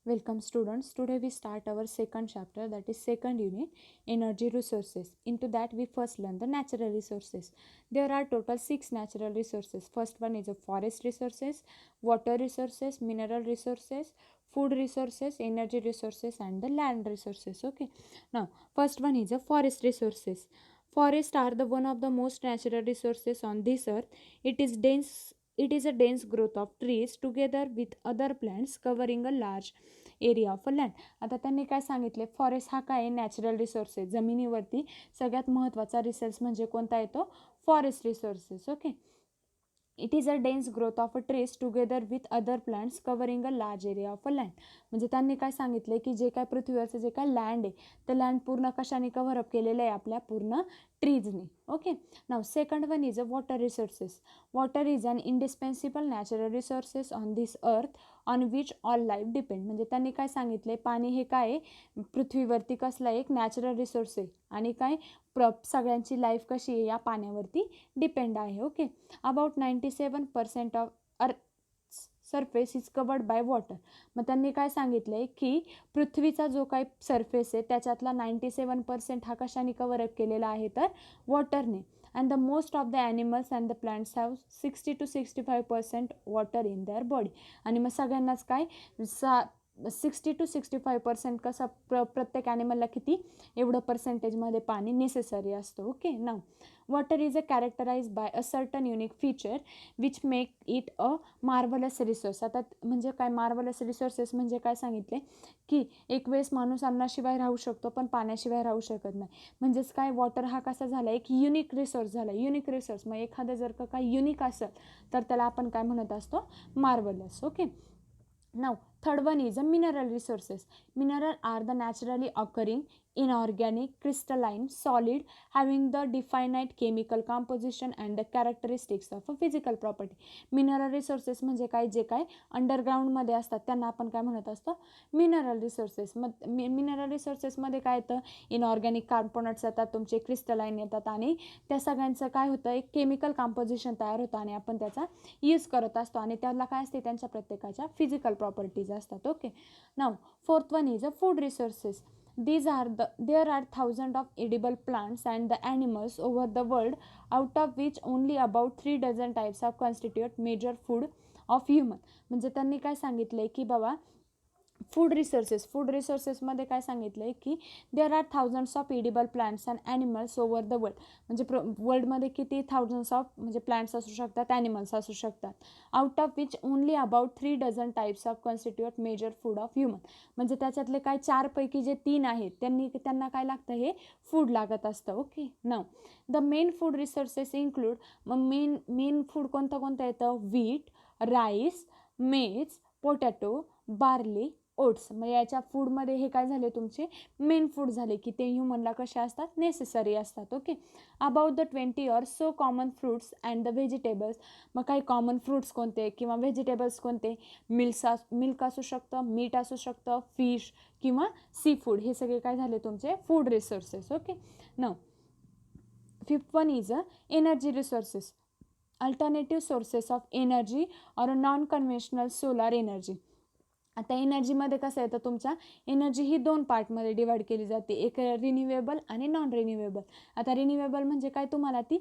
Welcome students. Today we start our second chapter, that is second unit, energy resources. Into that we first learn the natural resources. There are total 6 natural resources. First one is a forest resources, water resources, mineral resources, food resources, energy resources and the land resources. Okay. Now first one is a forest resources. Forests are the one of the most natural resources on this earth. It is a dense growth of trees together with other plants covering a large area of a land. आता त्यांनी काय सांगितले, forest हा काय natural resources, जमिनीवरती सगळ्यात महत्त्वाचा resource म्हणजे कोणता येतो, forest resources. Okay. It is a dense growth of a trees together with other plants covering a large area of a land. म्हणजे त्यांनी काय सांगितले की जे काय पृथ्वीवरचं जे काय लँड आहे ते लँड पूर्ण कशाने कव्हरअप केलेलं आहे, आपल्या पूर्ण ट्रीजने. Okay. Now second one is a water resources. Water is an indispensable natural resources on this earth on which all life depend. म्हणजे त्यांनी काय सांगितले, पाणी हे काय आहे, पृथ्वीवरती कसला एक नॅचरल रिसोर्स आहे आणि काय सगळ्यांची लाईफ कशी आहे या पाण्यावरती डिपेंड आहे. Okay. About 97% of earth surface is covered by water. मग त्यांनी काय सांगितलं आहे की पृथ्वीचा जो काही सरफेस आहे त्याच्यातला 97% हा कशाने कव्हरअप केलेला आहे, तर वॉटरने. And the most of the animals and the plants have 60 to 65% water in their body. आणि मग सगळ्यांनाच काय 60 to 65% कसं प्रत्येक ॲनिमलला किती एवढं पर्सेंटेजमध्ये पाणी नेसेसरी असतं. Okay. Now water is a characterise by a certain unique feature which make it a marvellous resource. आता म्हणजे काय मार्वलस रिसोर्सेस म्हणजे काय सांगितले की एक वेळेस माणूस अन्नाशिवाय राहू शकतो पण पाण्याशिवाय राहू शकत नाही. म्हणजेच काय वॉटर हा कसा झाला, एक युनिक रिसोर्स झाला. युनिक रिसोर्स मग एखादं जर का काही युनिक असेल तर त्याला आपण काय म्हणत असतो, marvellous. Okay. Now, third one is a mineral resources. Mineral are the naturally occurring inorganic crystalline solid having the definite chemical composition and the characteristics of a physical property. Mineral resources म्हणजे काय, जे काय अंडरग्राऊंडमध्ये असतात त्यांना आपण काय म्हणत असतो, मिनरल रिसोर्सेस. मग मिनरल रिसोर्सेसमध्ये काय येतं, इनऑर्गॅनिक कॉम्पोनंट्स येतात, तुमचे क्रिस्टलाईन येतात आणि त्या सगळ्यांचं काय होतं, एक केमिकल कॉम्पोजिशन तयार होतं आणि आपण त्याचा यूज करत असतो आणि त्याला काय असते, त्यांच्या प्रत्येकाच्या फिजिकल प्रॉपर्टीज असतात. Okay. Now fourth one is a food resources. There are thousands of edible plants and the animals over the world, out of which only about 3 dozen types of constitute major food of human. म्हणजे त्यांनी काय सांगितलंय की बाबा food रिसोर्सेसमध्ये काय सांगितलं आहे की there are thousands of edible plants and animals over the world. म्हणजे वर्ल्डमध्ये किती थाउजंड्स ऑफ म्हणजे प्लांट्स असू शकतात, ॲनिमल्स असू शकतात. Out of which only about 3 dozen types of constitute major food of human. म्हणजे त्याच्यातले काय 4पैकी जे 3 आहेत त्यांना काय लागतं, हे फूड लागत असतं. Okay. Now the main food resources include, मग मेन फूड कोणतं येतं, व्हीट, राईस, मेज, पोटॅटो, बार्ली, ओट्स. मग याच्या फूडमध्ये हे काय झाले, तुमचे मेन फूड झाले की ते ह्युमनला कसे असतात, नेसेसरी असतात. Okay. About the 20 or so common fruits and the vegetables. मग काही कॉमन फ्रूट्स कोणते किंवा व्हेजिटेबल्स कोणते, मिल्क असू शकतं, मीट असू शकतं, फिश किंवा सी फूड. हे सगळे काय झाले, तुमचे फूड रिसोर्सेस. ओके. न fifth one is a energy resources. Alternative sources of energy और नॉन कन्व्हेन्शनल सोलार एनर्जी. आता एनर्जीमध्ये कसं येतं, तुमच्या एनर्जी ही 2 पार्टमध्ये डिवाइड केली जाते, एक रिन्युएबल आणि नॉन रिन्युएबल. आता रिन्युएबल म्हणजे काय, तुम्हाला ती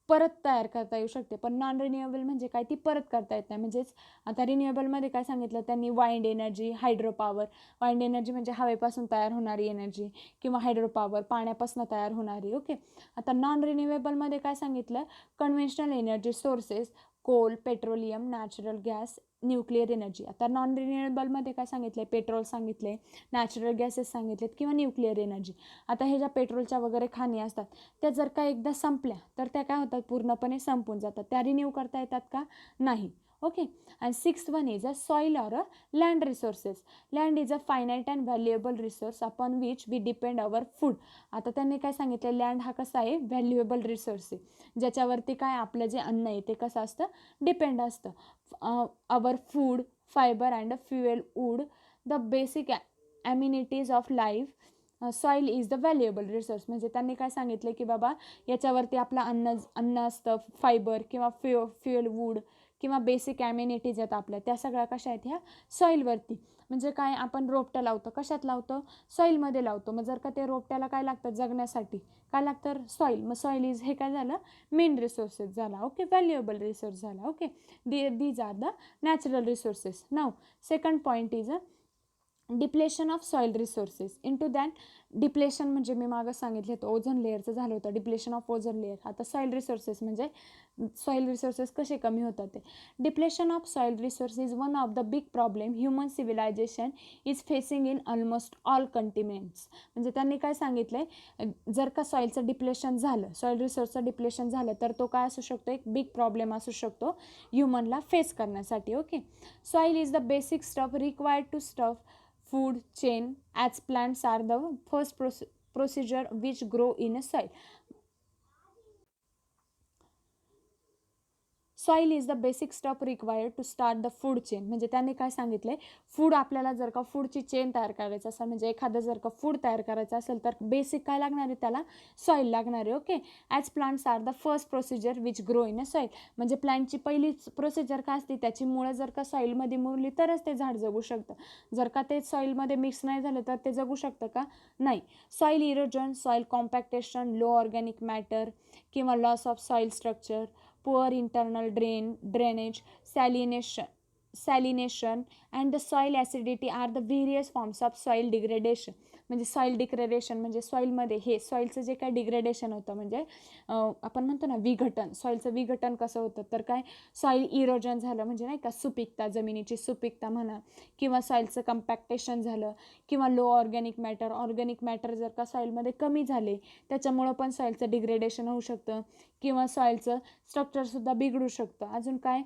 परत तयार करता येऊ शकते, पण नॉन रिन्युएबल म्हणजे काय, ती परत करता येत नाही. म्हणजेच आता रिन्युएबलमध्ये काय सांगितलं त्यांनी, wind energy, hydro power. Wind energy म्हणजे हवेपासून तयार होणारी एनर्जी किंवा हायड्रो पॉवर पाण्यापासून तयार होणारी. ओके. आता नॉन रिन्युएबलमध्ये काय सांगितलं, conventional energy sources, coal, petroleum, natural gas, nuclear energy. आता नॉन रिन्युएबलमध्ये काय सांगितलं, पेट्रोल सांगितले, नॅचरल गॅसेस सांगितलेत किंवा न्यूक्लिअर एनर्जी. आता हे ज्या पेट्रोलच्या वगैरे खाणी असतात त्या जर का एकदा संपल्या तर त्या काय होतात, पूर्णपणे संपून जातात. त्या रिन्यू करता येतात का, नाही. Okay. And sixth one is a soil or a land resources. Land is a finite and valuable resource upon which we depend our food. आता त्यांनी काय सांगितलं, लँड हा कसा आहे, व्हॅल्युएबल रिसोर्स आहे, ज्याच्यावरती काय आपलं जे अन्न आहे ते कसं असतं, डिपेंड असतं. our food, fiber and fuel wood, the basic amenities of life. Soil is the valuable resource. म्हणजे त्यांनी काय सांगितलं की बाबा याच्यावरती आपलं अन्न असतं, फायबर किंवा फ्युएल वूड किंवा बेसिक ॲम्युनिटीज आहेत आपल्या, त्या सगळ्या कशा आहेत ह्या सॉईलवरती. म्हणजे काय, आपण रोपटं लावतो, कशात लावतो, सॉईलमध्ये लावतो. मग जर का ते रोपट्याला काय लागतं जगण्यासाठी, काय लागतं, सॉईल. मग सॉईल इज हे काय झालं, मेन रिसोर्सेस झाला. ओके, व्हॅल्युएबल रिसोर्स झाला. Okay, these are the natural resources. Now second point is a depletion of soil resources. Into that depletion म्हणजे मी मागं सांगितलं होतं ओझोन लेअरचं झालं होतं, डिप्लेशन ऑफ ओझोन लेअर. आता सॉईल रिसोर्सेस म्हणजे सॉईल रिसोर्सेस कसे कमी होतात ते. Depletion of soil resource is one of the big problem human civilisation is facing in almost all continents. म्हणजे त्यांनी काय सांगितलंय, जर का सॉईलचं डिप्लेशन झालं, सॉईल रिसोर्सचं डिप्लेशन झालं, तर तो काय असू शकतो, एक बिग प्रॉब्लेम असू शकतो ह्युमनला फेस करण्यासाठी. Okay, soil is the basic stuff required to stuff food chain as plants are the first procedure which grow in a soil. Soil is the basic stuff required to start the food chain. म्हणजे त्यांनी काय सांगितलंय, food आपल्याला जर का फूडची chain तयार करायचं असेल, म्हणजे एखादं जर का फूड तयार करायचं असेल, तर बेसिक काय लागणार आहे, त्याला सॉईल लागणार आहे. Okay, as plants are the first procedure which grow in a soil. म्हणजे प्लांटची पहिली प्रोसिजर काय असते, त्याची मुळं जर का सॉईलमध्ये मुरली तरच ते झाड जगू शकतं. जर का ते सॉईलमध्ये मिक्स नाही झालं तर ते जगू शकतं का, नाही. Soil erosion, soil compaction, low organic matter किंवा loss of soil structure, poor internal drainage, salination and the soil acidity are the various forms of soil degradation. म्हणजे सॉईल डिग्रेडेशन म्हणजे सॉईलमध्ये हे सॉईलचं जे काय डिग्रेडेशन होतं, म्हणजे आपण म्हणतो ना विघटन, सॉईलचं विघटन कसं होतं, तर काय सॉईल इरोजन झालं, म्हणजे नाही का सुपीकता, जमिनीची सुपीकता म्हणा, किंवा सॉईलचं कम्पॅक्टेशन झालं, किंवा लो ऑर्गॅनिक मॅटर जर का सॉईलमध्ये कमी झाले त्याच्यामुळं पण सॉईलचं डिग्रेडेशन होऊ शकतं, किंवा सॉईलचं स्ट्रक्चरसुद्धा बिघडू शकतं. अजून काय,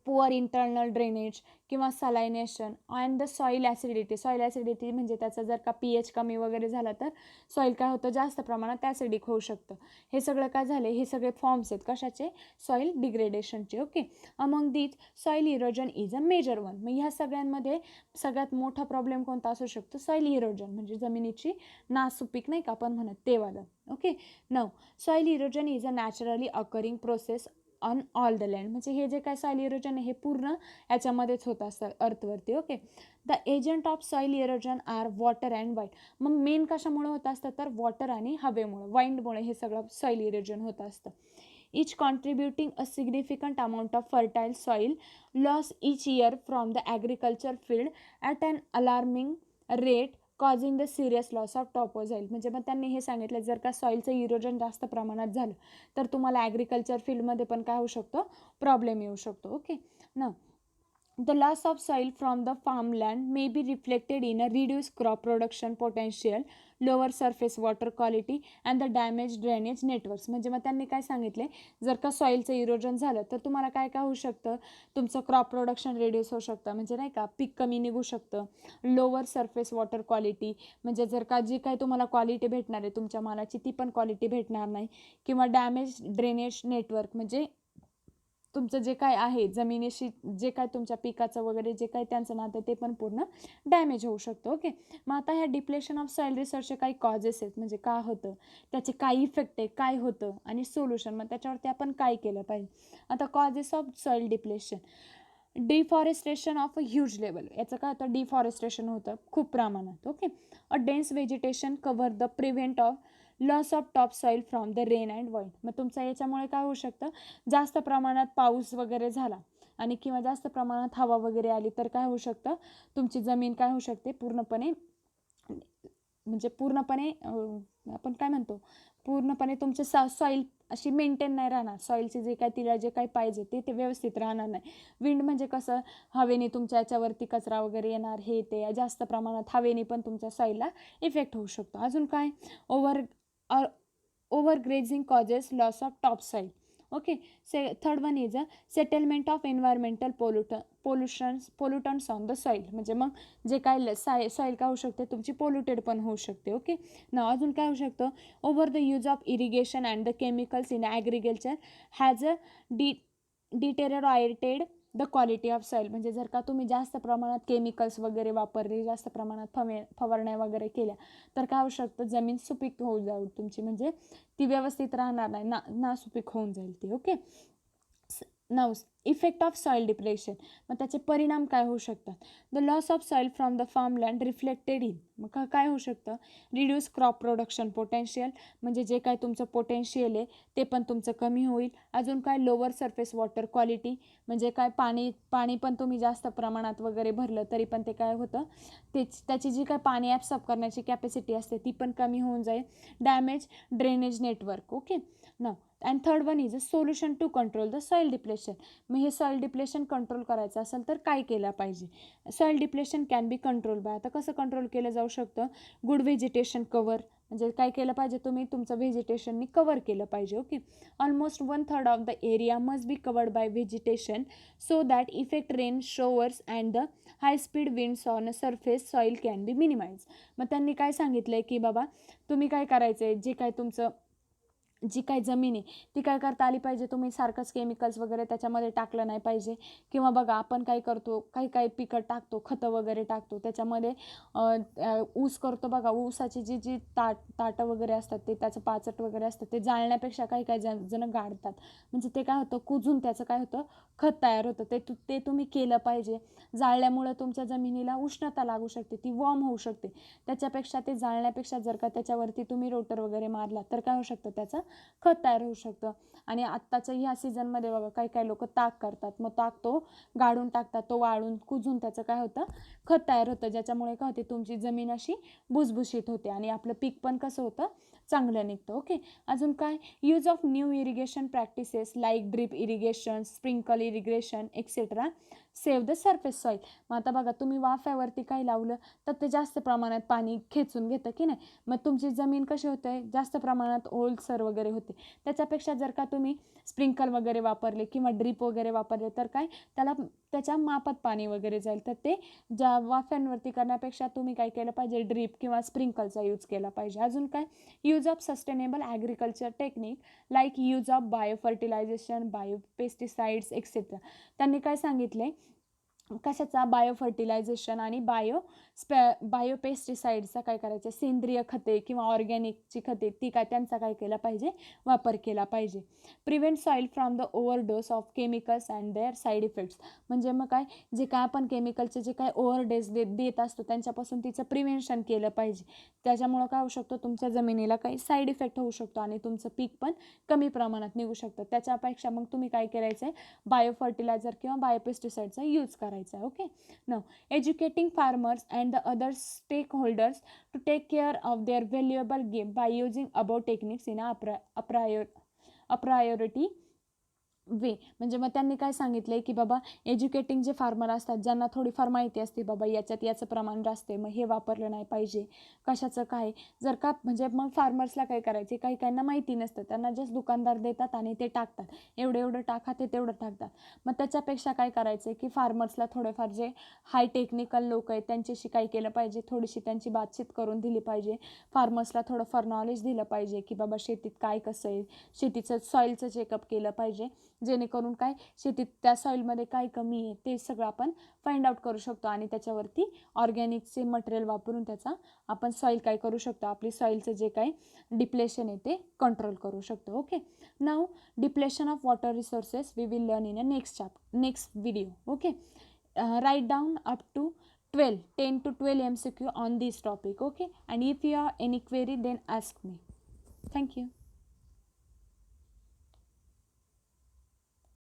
पुअर इंटरनल ड्रेनेज किंवा सलायनेशन अँड द सॉईल ॲसिडिटी म्हणजे त्याचा जर का pH कमी वगैरे झाला तर सॉईल काय होतं, जास्त प्रमाणात ॲसिडिक होऊ शकतं. हे सगळं काय झाले, हे सगळे फॉर्म्स आहेत कशाचे, सॉईल डिग्रेडेशनचे. Okay, among these soil erosion is a major one. मग ह्या सगळ्यांमध्ये सगळ्यात मोठा प्रॉब्लेम कोणता असू शकतो, सॉईल इरोजन म्हणजे जमिनीची नासुपीक नाही का आपण म्हणत ते वालं. Okay, now soil erosion is a naturally occurring process on all the land. म्हणजे हे जे काय सॉईल इरोजन आहे हे पूर्ण याच्यामध्येच होत असतं अर्थवरती. Okay, the agent of soil erosion are water and वाईट. मग मेन कशामुळे होत असतं, तर वॉटर आणि हवेमुळे, वाईंडमुळे हे सगळं सॉईल इरोजन होत असतं. each contributing a significant amount of fertile soil loss each year from the agriculture field at an alarming rate causing the serious loss of topsoil. म्हणजे मग त्यांनी हे सांगितलं, जर का सॉईलचं इरोजन जास्त प्रमाणात झालं तर तुम्हाला ॲग्रिकल्चर फील्डमध्ये पण काय होऊ शकतो, प्रॉब्लेम येऊ शकतो. ओके, ना the loss of soil from the farmland may be reflected in a reduced crop production potential, lower surface water quality and the damaged drainage networks. म्हणजे मग त्यांनी काय सांगितले, जर का सॉईलचं इरोजन झालं तर तुम्हाला काय काय होऊ शकतं, तुमचं क्रॉप प्रोडक्शन रिड्यूस होऊ शकतं, म्हणजे नाही का पीक कमी निघू शकतं. लोअर सरफेस वॉटर क्वालिटी म्हणजे जर का जी काय तुम्हाला क्वालिटी भेटणार आहे तुमच्या मालाची ती पण क्वालिटी भेटणार नाही. किंवा डॅमेज ड्रेनेज नेटवर्क म्हणजे तुमचं जे काय आहे जमिनीशी जे काय तुमच्या पिकाचं वगैरे जे काय त्यांचं नातं ते पण पूर्ण डॅमेज होऊ शकतं. ओके, मग आता ह्या डिप्लेशन ऑफ सॉईल रिसर्चचे काही कॉजेस आहेत, म्हणजे का होतं, त्याचे काय इफेक्ट आहे, काय होतं आणि सोल्युशन, मग त्याच्यावरती आपण काय केलं पाहिजे. आता causes of soil depletion, deforestation of a huge level. याचं काय होतं, डिफॉरेस्टेशन होतं खूप प्रमाणात. Okay, a dense vegetation cover the prevent of loss of top soil from the rain and वाईट. मग तुमचं याच्यामुळे काय होऊ शकतं, जास्त प्रमाणात पाऊस वगैरे झाला आणि किंवा जास्त प्रमाणात हवा वगैरे आली तर काय होऊ शकतं, तुमची जमीन काय होऊ शकते, पूर्णपणे म्हणजे पूर्णपणे आपण काय म्हणतो, पूर्णपणे तुमचे सॉईल अशी मेंटेन नाही राहणार, सॉईलचे जे काय तिला जे काही पाहिजे ते व्यवस्थित राहणार नाही. विंड म्हणजे कसं, हवेने तुमच्या याच्यावरती कचरा वगैरे येणार, हे ते जास्त प्रमाणात हवेने पण तुमच्या सॉईलला इफेक्ट होऊ शकतो. अजून काय, overgrazing causes loss of topsoil. Okay, third one is a settlement of environmental pollutants on the soil. म्हणजे मग जे काय सॉईल काय होऊ शकते, तुमची पोल्युटेड पण होऊ शकते. ओके, ना अजून काय होऊ शकतं, over the use of irrigation and the chemicals in agriculture has a deteriorated the quality of soil. म्हणजे जर का तुम्ही जास्त प्रमाणात केमिकल्स वगैरे वापरले, जास्त प्रमाणात फवारण्या वगैरे केल्या तर काय होऊ शकतं, जमीन सुपीक होऊ जाईल तुमची, म्हणजे ती व्यवस्थित राहणार नाही, नासुपीक होऊन जाईल ती. Okay, now effect of soil depletion, मग त्याचे परिणाम काय होऊ शकतात. The loss of soil from the farmland reflected in, मग काय होऊ शकतं, रिड्यूस क्रॉप प्रोडक्शन पोटेन्शियल, म्हणजे जे काय तुमचं पोटेन्शियल आहे ते पण तुमचं कमी होईल. अजून काय, लोअर सरफेस वॉटर क्वालिटी, म्हणजे काय पाणी पण तुम्ही जास्त प्रमाणात वगैरे भरलं तरी पण ते काय होतं, त्याची जी काय पाणी ॲब्सॉर्ब करण्याची कॅपॅसिटी असते ती पण कमी होऊन जाईल. Damage drainage network. ओके ना. And third one is a solution to control the soil depletion. मग हे सॉईल डिप्लेशन कंट्रोल करायचं असेल तर काय केलं पाहिजे. Soil depletion can be control by, आता कसं कंट्रोल केलं जाऊ शकतं, गुड व्हेजिटेशन कवर, म्हणजे काय केलं पाहिजे, तुम्ही तुमचं व्हेजिटेशननी कवर केलं पाहिजे. Okay, almost 1/3 of the area must be covered by vegetation so that effect rain showers and the high speed winds on a surface soil can be minimize. मग त्यांनी काय सांगितलं आहे की बाबा तुम्ही काय करायचं आहे, जे काय तुमचं जी काय जमीन आहे ती काय करता आली पाहिजे, तुम्ही सारखंच केमिकल्स वगैरे त्याच्यामध्ये टाकलं नाही पाहिजे. किंवा बघा आपण काय करतो, काही पिकं टाकतो, खतं वगैरे टाकतो त्याच्यामध्ये, ऊस करतो बघा, ऊसाची जी ताटं वगैरे असतात ते त्याचं पाचट वगैरे असतं ते जाळण्यापेक्षा काही जण गाडतात, म्हणजे ते काय होतं, कुजून त्याचं काय होतं, खत तयार होतं. ते तुम्ही केलं पाहिजे. जाळल्यामुळं तुमच्या जमिनीला उष्णता लागू शकते, ती वॉर्म होऊ शकते. त्याच्यापेक्षा ते जाळण्यापेक्षा जर का त्याच्यावरती तुम्ही रोटर वगैरे मारला तर काय होऊ शकतं, त्याचं खत तयार होऊ शकतं. आणि आत्ताच्या ह्या सीझनमध्ये बघा काही लोक ताक करतात, मग ताक तो गाडून टाकतात, तो वाळून कुजून त्याचं काय होतं, खत तयार होतं, ज्याच्यामुळे काय होते, तुमची जमीन अशी भुसभुशीत होते आणि आपलं पीक पण कसं होतं, चांगलं निघतं. ओके, अजून काय, use of new irrigation practices like drip irrigation, sprinkle irrigation etcetera save the surface soil. मग आता बघा तुम्ही वाफ्यावरती काय लावलं तर ते जास्त प्रमाणात पाणी खेचून घेतं की नाही, मग तुमची जमीन कशी होते, जास्त प्रमाणात ओलसर वगैरे होते. त्याच्यापेक्षा जर का तुम्ही स्प्रिंकल वगैरे वापरले किंवा ड्रीप वगैरे वापरले तर काय, त्याच्या मापात पाणी वगैरे जाईल. तर ते ज्या वाफ्यांवरती करण्यापेक्षा तुम्ही काय केलं पाहिजे, ड्रीप किंवा स्प्रिंकलचा यूज केला पाहिजे. अजून काय, use of sustainable agriculture technique like use of biofertilisation, biopesticides etcetera. त्यांनी काय सांगितले, कशाचा, बायोफर्टिलायझेशन आणि बायोपेस्टिसाइड्सचा काय करायचं, सेंद्रिय खते किंवा ऑर्गॅनिकची खते ती काय त्यांचा काय केला पाहिजे, वापर केला पाहिजे. Prevent soil from the overdose of chemicals and their side effects. म्हणजे मग काय, जे काय आपण केमिकलचे जे काय ओव्हरडोस देत असतो त्यांच्यापासून तिचं प्रिव्हेन्शन केलं पाहिजे. त्याच्यामुळं काय होऊ शकतं, तुमच्या जमिनीला काही साईड इफेक्ट होऊ शकतो आणि तुमचं पीक पण कमी प्रमाणात निघू शकतं. त्याच्यापेक्षा मग तुम्ही काय करायचं आहे, बायोफर्टिलायझर किंवा बायोपेस्टिसाइडचा यूज करायचा आहे. Okay, now educating farmers and the other stakeholders to take care of their valuable game by using above techniques in a priority वे. म्हणजे मग त्यांनी काय सांगितलंय की बाबा एज्युकेटिंग जे फार्मर असतात, ज्यांना थोडीफार माहिती असते बाबा याच्यात याचं प्रमाण जास्त आहे, मग हे वापरलं नाही पाहिजे, कशाचं काय, जर का म्हणजे मग फार्मर्सला काय करायचे, काहींना माहिती नसतं, त्यांना जस्ट दुकानदार देतात आणि ते टाकतात, एवढं टाका, ते तेवढं टाकतात. मग त्याच्यापेक्षा काय करायचं की फार्मर्सला थोडेफार जे हाय टेक्निकल लोक आहेत त्यांच्याशी काय केलं पाहिजे, थोडीशी त्यांची बातचीत करून दिली पाहिजे. फार्मर्सला थोडंफार नॉलेज दिलं पाहिजे की बाबा शेतीत काय कसं आहे, शेतीचं सॉईलचं चेकअप केलं पाहिजे, जेणेकरून काय शेतीत त्या सॉईलमध्ये काय कमी आहे ते सगळं आपण फाइंड आउट करू शकतो आणि त्याच्यावरती ऑर्गॅनिकचे मटेरियल वापरून त्याचा आपण सॉईल काय करू शकतो, आपली सॉईलचं जे काय डिप्लेशन आहे ते कंट्रोल करू शकतो. Okay, now depletion of water resources we will learn in a next video. Okay, write down up to 10 to 12 MCQ on this topic. Okay, and if you have any query then ask me. Thank you.